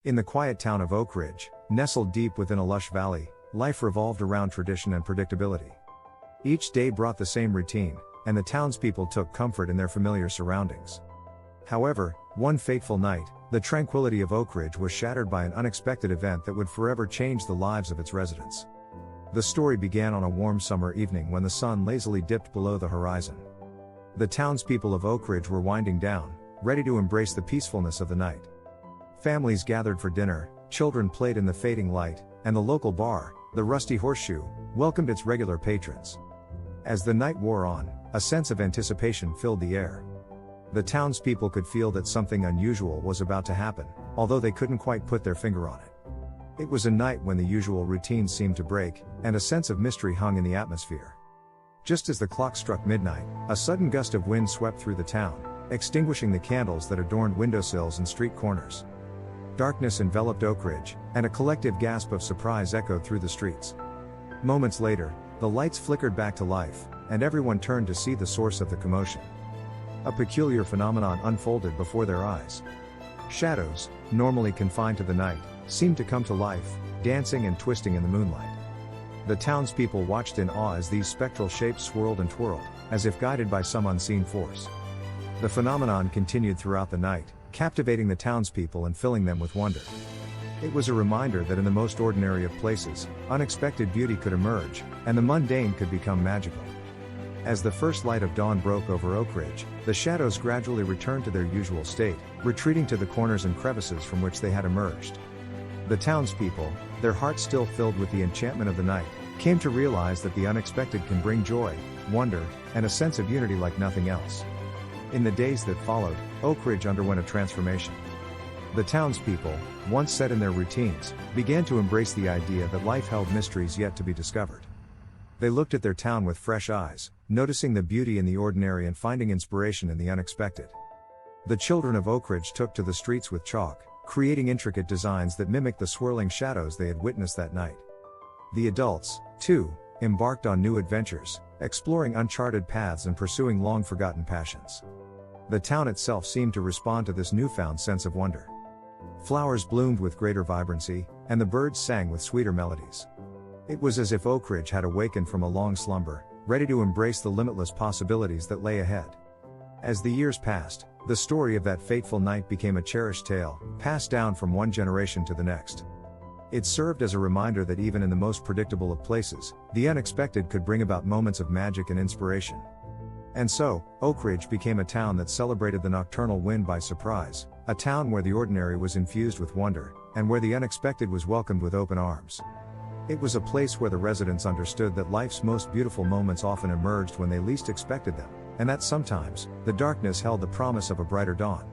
In the quiet town of Oakridge, nestled deep within a lush valley, life revolved around tradition and predictability. Each day brought the same routine, and the townspeople took comfort in their familiar surroundings. However, one fateful night, the tranquility of Oakridge was shattered by an unexpected event that would forever change the lives of its residents. The story began on a warm summer evening when the sun lazily dipped below the horizon. The townspeople of Oakridge were winding down, ready to embrace the peacefulness of the night. Families gathered for dinner, children played in the fading light, and the local bar, the Rusty Horseshoe, welcomed its regular patrons. As the night wore on, a sense of anticipation filled the air. The townspeople could feel that something unusual was about to happen, although they couldn't quite put their finger on it. It was a night when the usual routine seemed to break, and a sense of mystery hung in the atmosphere. Just as the clock struck midnight, a sudden gust of wind swept through the town, extinguishing the candles that adorned windowsills and street corners. Darkness enveloped Oakridge, and a collective gasp of surprise echoed through the streets. Moments later, the lights flickered back to life, and everyone turned to see the source of the commotion. A peculiar phenomenon unfolded before their eyes. Shadows, normally confined to the night, seemed to come to life, dancing and twisting in the moonlight. The townspeople watched in awe as these spectral shapes swirled and twirled, as if guided by some unseen force. The phenomenon continued throughout the night, captivating the townspeople and filling them with wonder. It was a reminder that in the most ordinary of places, unexpected beauty could emerge, and the mundane could become magical. As the first light of dawn broke over Oakridge, the shadows gradually returned to their usual state, retreating to the corners and crevices from which they had emerged. The townspeople, their hearts still filled with the enchantment of the night, came to realize that the unexpected can bring joy, wonder, and a sense of unity like nothing else. In the days that followed, Oakridge underwent a transformation. The townspeople, once set in their routines, began to embrace the idea that life held mysteries yet to be discovered. They looked at their town with fresh eyes, noticing the beauty in the ordinary and finding inspiration in the unexpected. The children of Oakridge took to the streets with chalk, creating intricate designs that mimicked the swirling shadows they had witnessed that night. The adults, too, embarked on new adventures, exploring uncharted paths and pursuing long-forgotten passions. The town itself seemed to respond to this newfound sense of wonder. Flowers bloomed with greater vibrancy, and the birds sang with sweeter melodies. It was as if Oakridge had awakened from a long slumber, ready to embrace the limitless possibilities that lay ahead. As the years passed, the story of that fateful night became a cherished tale, passed down from one generation to the next. It served as a reminder that even in the most predictable of places, the unexpected could bring about moments of magic and inspiration. And so, Oakridge became a town that celebrated the nocturnal win by surprise, a town where the ordinary was infused with wonder, and where the unexpected was welcomed with open arms. It was a place where the residents understood that life's most beautiful moments often emerged when they least expected them, and that sometimes, the darkness held the promise of a brighter dawn.